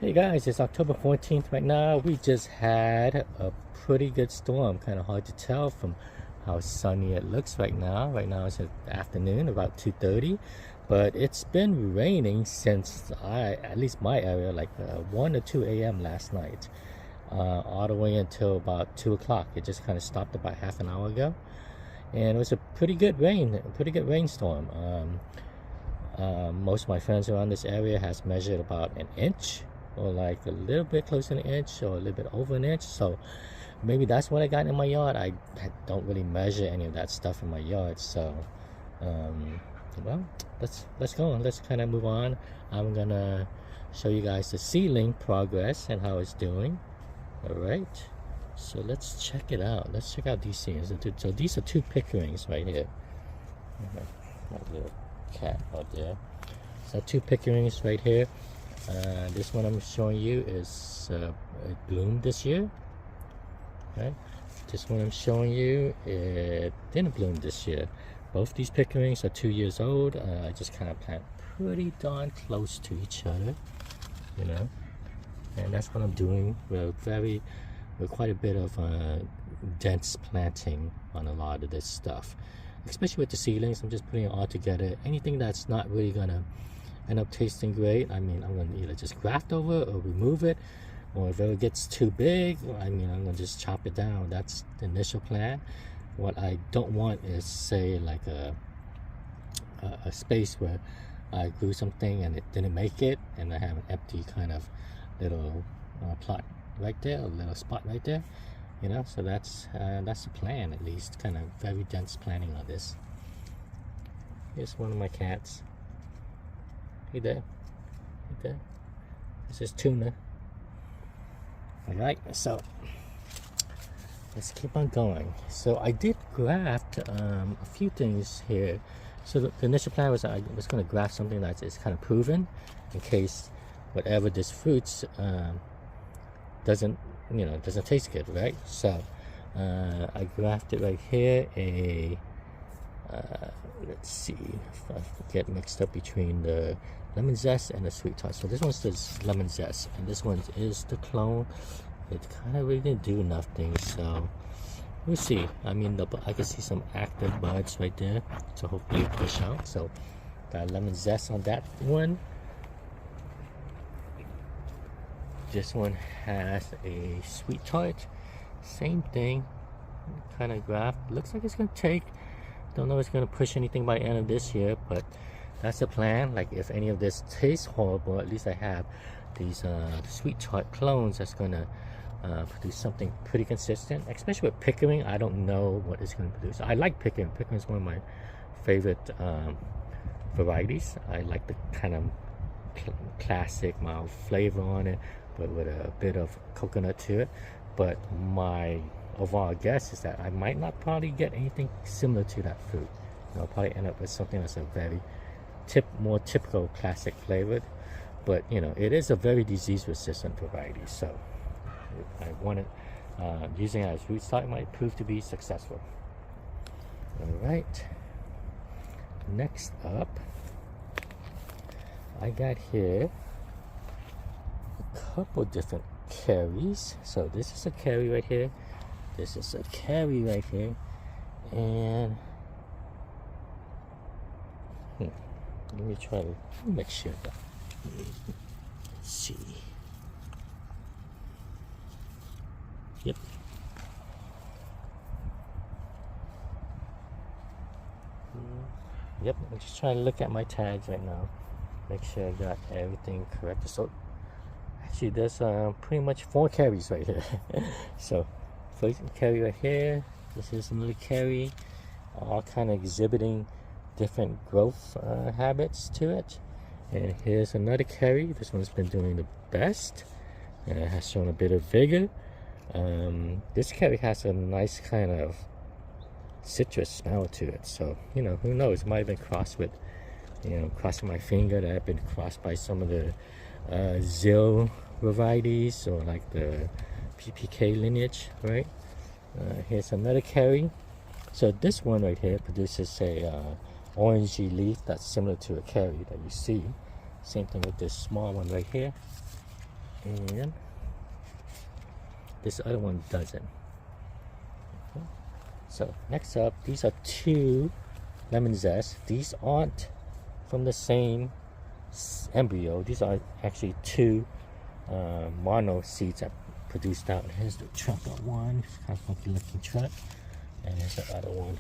Hey guys, it's October 14th right now. We just had a pretty good storm. Kind of hard to tell from how sunny it looks right now. Right now it's afternoon, about 2:30, but it's been raining since at least my area, like 1 or 2 a.m. last night, all the way until about 2 o'clock. It just kind of stopped about half an hour ago, and it was a pretty good rainstorm. Most of my friends around this area has measured about an inch or like a little bit close to an inch or a little bit over an inch. So maybe that's what I got in my yard. I don't really measure any of that stuff in my yard. So well, let's go and let's kind of move on. I'm gonna show you guys the seedling progress and how it's doing. All right, so let's check it out. Let's check out these seeds. So these are two pickerings right here. My little cat out there. So two pickerings right here. This one I'm showing you is it bloomed this year. Okay. This one I'm showing you, it didn't bloom this year. Both these pickerings are 2 years old. I just kind of plant pretty darn close to each other, you know. And that's what I'm doing. We're quite a bit of dense planting on a lot of this stuff, especially with the seedlings. I'm just putting it all together. Anything that's not really gonna end up tasting great, I mean, I'm gonna either just graft over or remove it, or if it gets too big, I mean, I'm gonna just chop it down. That's the initial plan. What I don't want is, say, like a space where I grew something and it didn't make it, and I have an empty kind of little plot right there, a little spot right there, you know. So that's the plan, at least. Kind of very dense planning on this. Here's one of my cats. Hey there. Hey there. This is Tuna. Alright, so let's keep on going. So I did graft a few things here. So the initial plan was I was going to graft something that is kind of proven, in case whatever this fruits doesn't taste good, right? So I grafted right here let's see if I get mixed up between the lemon zest and the sweet tart. So this one's the lemon zest, and this one is the clone. It kind of really didn't do nothing, so we'll see. I mean, I can see some active buds right there, so hopefully it push out. So got lemon zest on that one. This one has a sweet tart, same thing, kind of graft. Looks like it's gonna take. Don't know if it's gonna push anything by the end of this year, but that's the plan. Like, if any of this tastes horrible, at least I have these sweet tart clones that's gonna produce something pretty consistent. Especially with pickering, I don't know what it's gonna produce. I like pickering. Pickering is one of my favorite varieties. I like the kind of classic mild flavor on it, but with a bit of coconut to it. But my overall guess is that I might not probably get anything similar to that fruit. I'll probably end up with something that's a very more typical classic flavored, but you know, it is a very disease resistant variety, so I want it using it as rootstock might prove to be successful. All right, next up I got here a couple different carries. So this is a carry right here, this is a carry right here, and let me try to make sure that. Let's see. Yep. Yep, I'm just trying to look at my tags right now, make sure I got everything correct. So actually there's pretty much 4 carries right here. So first carry right here, this is another carry, all kind of exhibiting different growth habits to it. And here's another carry. This one's been doing the best, and it has shown a bit of vigor. This carry has a nice kind of citrus smell to it, so you know, who knows, it might have been crossed with, you know, crossing my finger, that I've been crossed by some of the Zill varieties, or like the PPK lineage, right? Here's another carry. So this one right here produces a orangey leaf that's similar to a carry that you see. Same thing with this small one right here. and this other one doesn't. Okay. So next up, these are 2 lemon zest. These aren't from the same embryo. These are actually 2 mono seeds that produced out. Here's the trunk of one, it's kind of funky looking trunk, and here's the other one.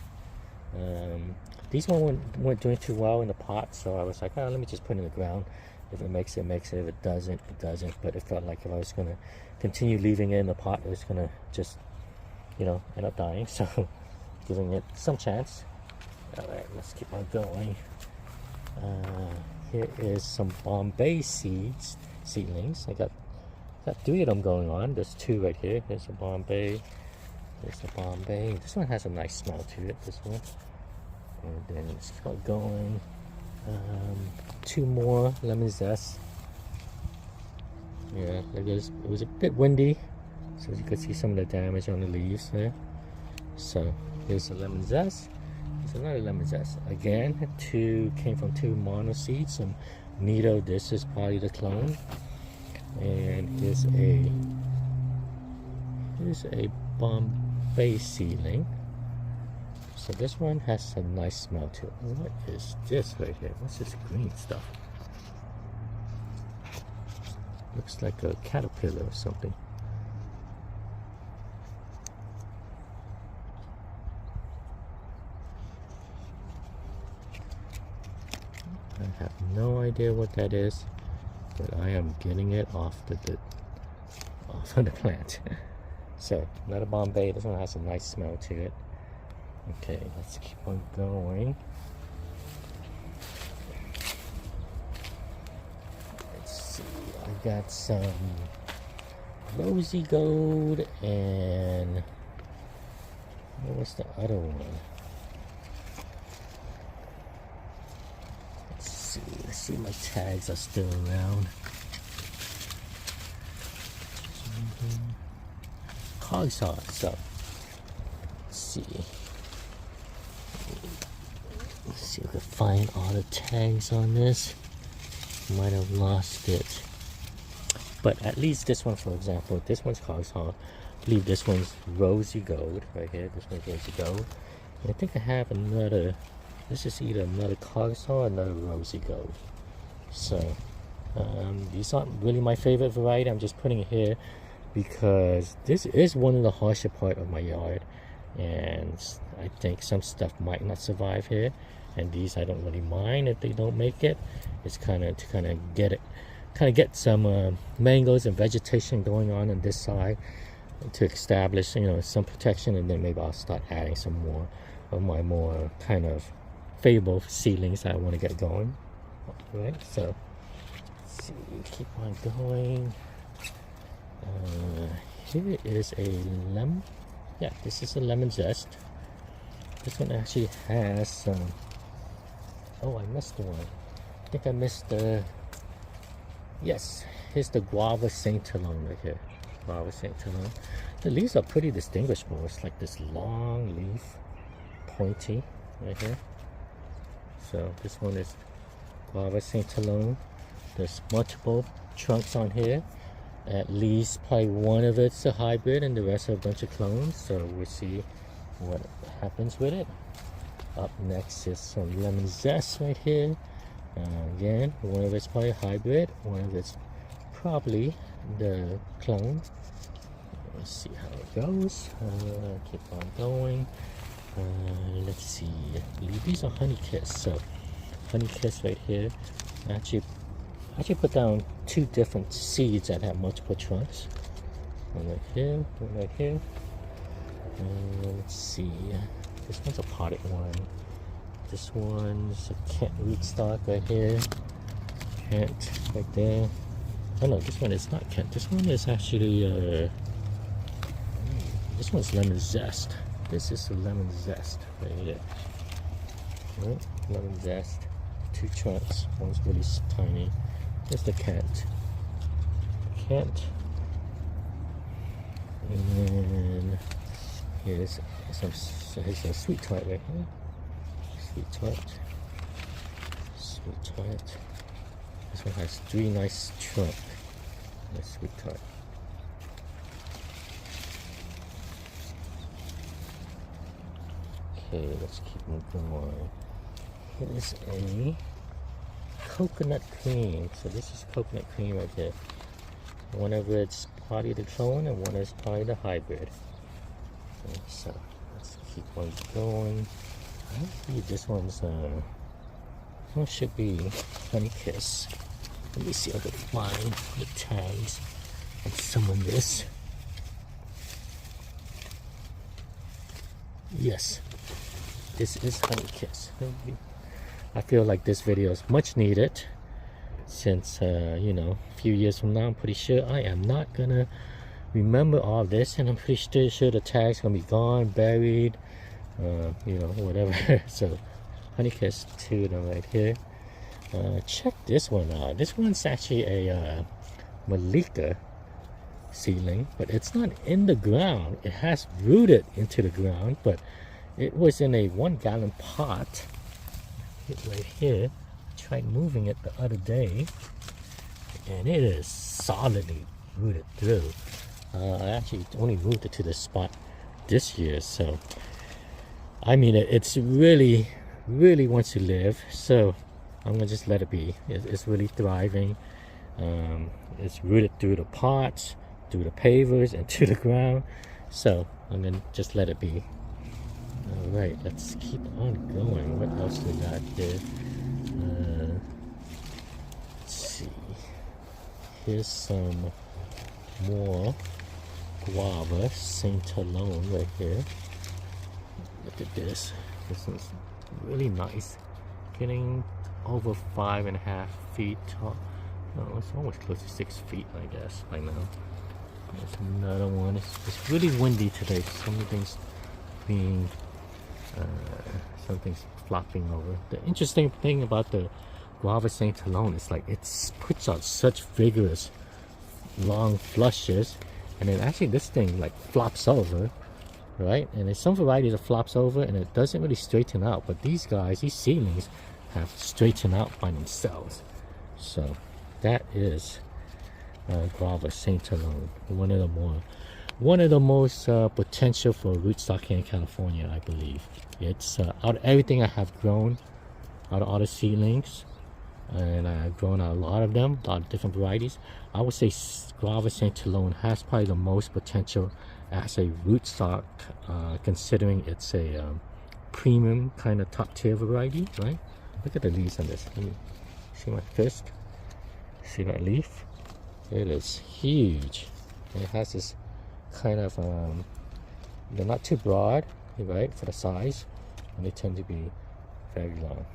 These one weren't doing too well in the pot, so I was like, oh, let me just put it in the ground. If it makes it, makes it. If it doesn't, it doesn't. But it felt like if I was gonna continue leaving it in the pot, it was gonna just, you know, end up dying. So giving it some chance. All right, let's keep on going. Here is some Bombay seedlings. I got 3 of them going on. There's 2 right here. There's a Bombay. There's a Bombay. This one has a nice smell to it. This one. And then let's keep going. 2 more lemon zest. Yeah, it was a bit windy, so you could see some of the damage on the leaves there. So here's a lemon zest. There's another lemon zest. Again, 2 came from 2 mono seeds. Some Nido. This is probably the clone. And here's a Bombay seedling. So this one has a nice smell to it. What is this right here? What's this green stuff? Looks like a caterpillar or something. I have no idea what that is, but I am getting it off of the plant. So another Bombay. This one has a nice smell to it. Okay, let's keep on going. Let's see, I got some rosy gold, and what was the other one? Let's see if my tags are still around. Cogshaw, so let's see. Let's see if I can find all the tags on this. Might have lost it. But at least this one, for example, this one's Cogshaw. I believe this one's rosy gold right here. This one's rosy gold. And I think I have another. This is either another Cogshaw or another rosy gold. So these aren't really my favorite variety. I'm just putting it here because this is one of the harsher part of my yard, and I think some stuff might not survive here. And these I don't really mind if they don't make it. It's kind of to get some mangoes and vegetation going on this side to establish, you know, some protection, and then maybe I'll start adding some more of my more kind of favorable seedlings that I want to get going. Right, so let's see, keep on going. Here is a lemon. Yeah, this is a lemon zest. This one actually has some. Oh, I missed one. I think I missed the. Yes, here's the Guava Stalone right here. Guava Stalone. The leaves are pretty distinguishable. It's like this long leaf, pointy right here. So this one is Guava Stalone. There's multiple trunks on here. At least probably one of it's a hybrid and the rest are a bunch of clones. So we'll see what happens with it. Up next is some lemon zest right here. Again, one of it's probably a hybrid. One of it's probably the clone. Let's see how it goes. Keep on going. Let's see. I believe these are honey kiss. So honey kiss right here. I actually put down 2 different seeds that have multiple trunks. One right here, one right here. Let's see. This one's a potted one. This one's a Kent rootstock right here. Kent right there. Oh no, this one is not Kent. This one is actually this one's lemon zest. This is a lemon zest right here. Right? Lemon zest. 2 trunks. One's really tiny. Here's the Kent. And then here's a sweet tart right here. Sweet tart. Sweet tart. This one has 3 nice trunks. The sweet tart. Okay, let's keep on going. Here's a coconut cream. So this is coconut cream right here. One of it's probably the clone and one is probably the hybrid. Okay, so let's keep on going. I think this one's one should be Honey Kiss. Let me see if I can find the tags of some of this. Yes, this is Honey Kiss. I feel like this video is much needed since you know, a few years from now I'm pretty sure I am not gonna remember all this, and I'm pretty sure the tags gonna be gone, buried, you know, whatever. So Honey Kiss 2 of them right here. Check this one out. This one's actually a Malika seedling, but it's not in the ground. It has rooted into the ground, but it was in a 1-gallon pot. Right here, I tried moving it the other day, and it is solidly rooted through. I actually only moved it to this spot this year, so I mean it's really wants to live. So I'm gonna just let it be. It's really thriving. It's rooted through the pots, through the pavers, and to the ground. So I'm gonna just let it be. All right, let's keep on going. What else we got here? Let's see. Here's some more Guava Stalone right here. Look at this. This one's really nice. Getting over 5.5 feet tall. No, it's almost close to 6 feet, I guess, by now. There's another one. It's really windy today. Something's being something's flopping over. The interesting thing about the Guava Stalone is like it puts out such vigorous long flushes, and then actually this thing like flops over, right? And there's some varieties that flops over and it doesn't really straighten out, but these guys, these seedlings, have straightened out by themselves. So that is Guava Stalone, one of the most potential for rootstock here in California, I believe. It's out of everything I have grown, out of all the seedlings, and I've grown a lot of them, a lot of different varieties. I would say Guava Stalone has probably the most potential as a rootstock, considering it's a premium kind of top tier variety, right? Look at the leaves on this. Let me see my fist. See that leaf? It is huge. And it has this kind of they're not too broad, right, for the size, and they tend to be very long.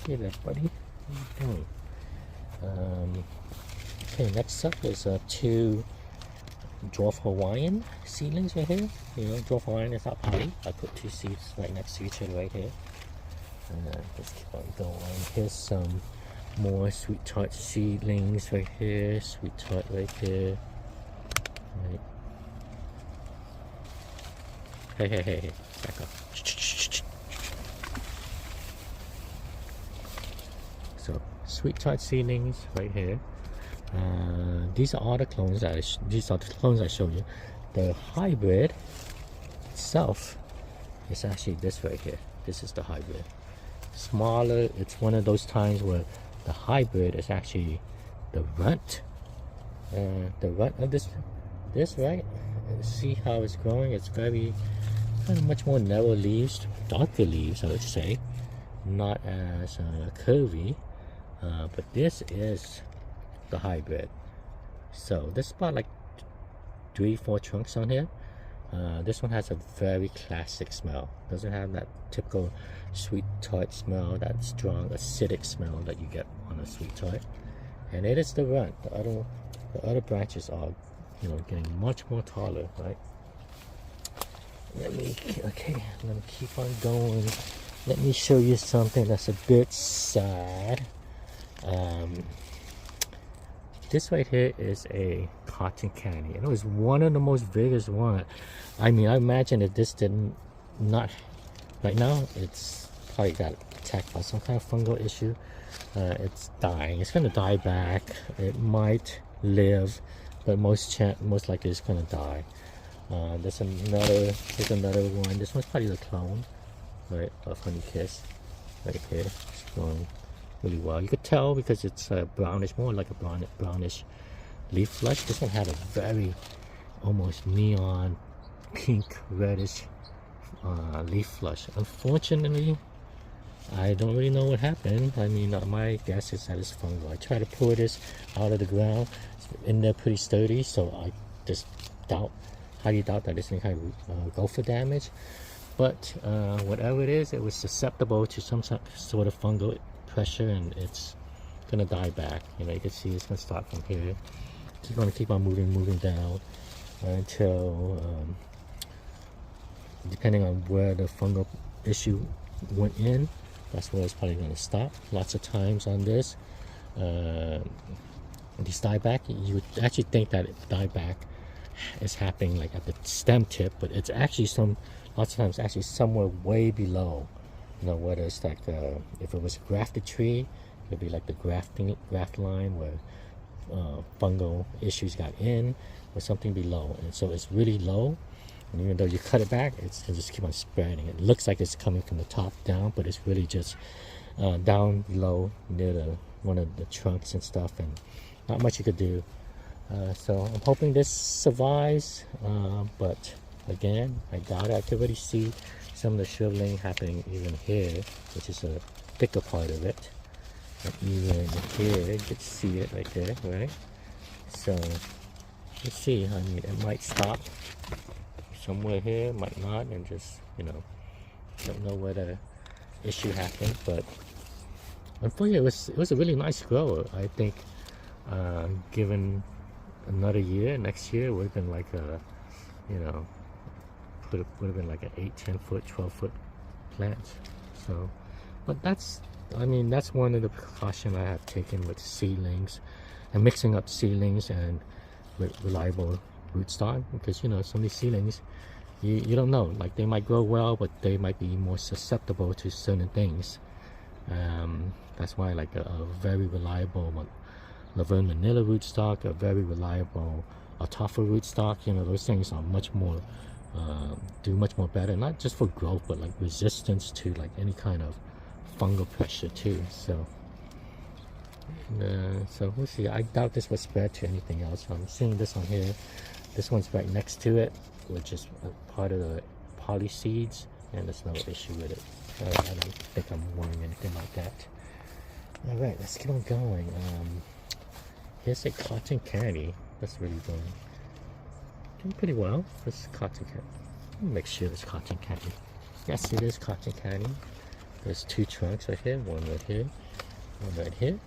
Hey there, buddy. What are you doing? Okay, next up is 2 dwarf Hawaiian seedlings right here. You know, dwarf Hawaiian is not potty. I put 2 seeds right next to each other right here. Let's keep on going. Here's some more sweet tart seedlings right here. Sweet tart right here. Right. Hey, back up. So, sweet tart seedlings right here. These are all the clones that I showed you. The hybrid itself is actually this right here. This is the hybrid. Smaller. It's one of those times where the hybrid is actually the runt. The runt of this right. See how it's growing? It's very kind of much more narrow leaves, darker leaves, I would say, not as curvy. But this is the hybrid. So this is about like 3-4 trunks on here. This one has a very classic smell. Doesn't have that typical sweet tart smell, that strong acidic smell that you get on a sweet tart. And it is the runt. The other branches are, you know, getting much more taller, right? Let me keep on going. Let me show you something that's a bit sad. This right here is a cotton candy, and it was one of the most vigorous one. I mean, I imagine if this didn't not right now, it's probably got attacked by some kind of fungal issue. It's dying. It's gonna die back. It might live, but most likely it's gonna die. There's another one. This one's probably the clone, right, of Honey Kiss, right here. It's going really well. You could tell because it's brownish, more like a brownish leaf flush. This one had a very almost neon pink reddish leaf flush. Unfortunately, I don't really know what happened. I mean, my guess is that it's fungal. I tried to pull this out of the ground. It's in there pretty sturdy, so I just highly doubt that it's any kind of gopher damage. But whatever it is, it was susceptible to some sort of fungal pressure, and it's gonna die back. You know, you can see it's gonna start from here. It's gonna keep on moving down until, depending on where the fungal issue went in, that's where it's probably gonna stop. Lots of times on this, these dieback, you would actually think that dieback is happening like at the stem tip, but it's actually lots of times actually somewhere way below. You know, whether it's like if it was a grafted tree, it'd be like the graft line where fungal issues got in, or something below, and so it's really low. And even though you cut it back, it'll just keep on spreading. It looks like it's coming from the top down, but it's really just down below near one of the trunks and stuff, and not much you could do. So I'm hoping this survives, but again, I doubt it. I could already see some of the shriveling happening even here, which is a thicker part of it. And even here, you can see it right there, right? So let's see. I mean, it might stop somewhere here, might not, and just, you know, don't know where the issue happened. But unfortunately, it was a really nice grower. I think given another year, next year would have been like a, you know, would have been like an 8, 10 foot, 12 foot plant. So, but that's, I mean, that's one of the precautions I have taken with seedlings and mixing up seedlings and with reliable rootstock, because, you know, some of these seedlings, you don't know, like they might grow well, but they might be more susceptible to certain things. That's why like a very reliable Laverne Manila rootstock, a very reliable Alfalfa rootstock, you know, those things are much more do much more better, not just for growth, but like resistance to like any kind of fungal pressure too. So so we'll see. I doubt this will spread to anything else. I'm seeing this one here. This one's right next to it, which is part of the poly seeds, and there's no issue with it. I don't think I'm warning anything like that. All right, let's keep on going. Here's a cotton candy. That's really doing pretty well. This cotton candy. Let me make sure it's cotton candy. Yes, it is cotton candy. There's 2 trunks right here, one right here, one right here.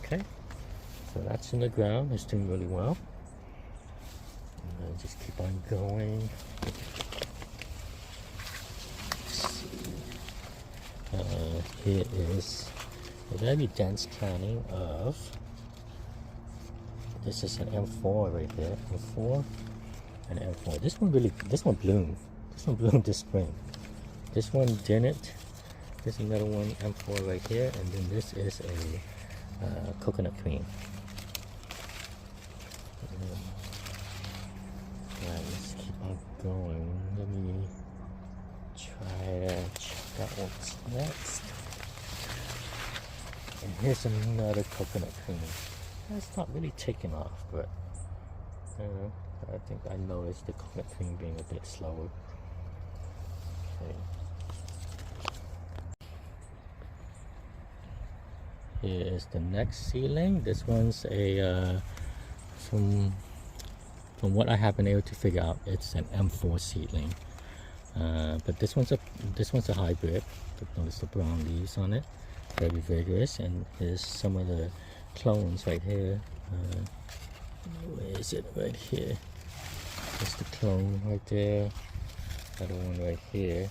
Okay, so that's in the ground. It's doing really well. And just keep on going. Let's see. Here is a very dense canning of. This is an M4 right here, M4 and M4. This one bloomed. This one bloomed this spring. This one didn't. There's another one, M4 right here, and then this is a coconut cream. Alright, let's keep on going. Let me try to check out what's next. And here's another coconut cream. It's not really taking off, but I think I noticed the coconut cream being a bit slower. Okay. Here is the next seedling. This one's a from what I have been able to figure out, it's an M4 seedling. But this one's a hybrid. Notice the brown leaves on it, very vigorous. And here's some of the clones right here. Where is it? Right here. There's the clone right there. Another one right here.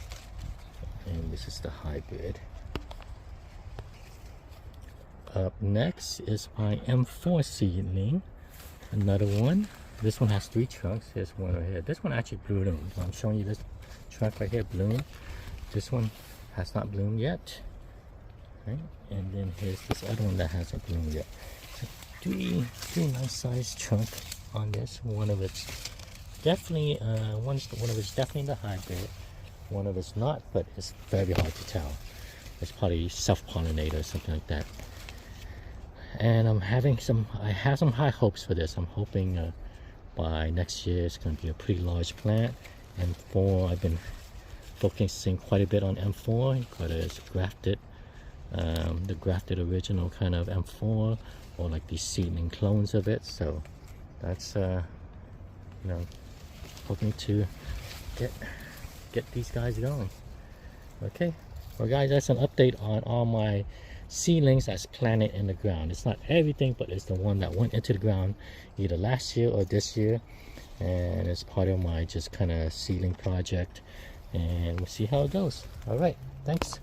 And this is the hybrid. Up next is my M4 seedling. Another one. This one has 3 trunks. Here's one right here. This one actually bloomed. I'm showing you this trunk right here bloomed. This one has not bloomed yet. Right? And then here's this other one that hasn't bloomed yet. So three nice sized trunk on this. One of it's definitely one of it's definitely the hybrid. One of it's not, but it's very hard to tell. It's probably self-pollinator or something like that. And I have some high hopes for this. I'm hoping by next year it's going to be a pretty large plant. M4, I've been focusing quite a bit on M4 because it's grafted, the grafted original kind of M4, or like these seedling clones of it. So that's you know, hoping to get these guys going. Okay, well guys, that's an update on all my seedlings that's planted in the ground. It's not everything, but it's the one that went into the ground either last year or this year, and it's part of my just kind of seedling project, and we'll see how it goes. All right, thanks.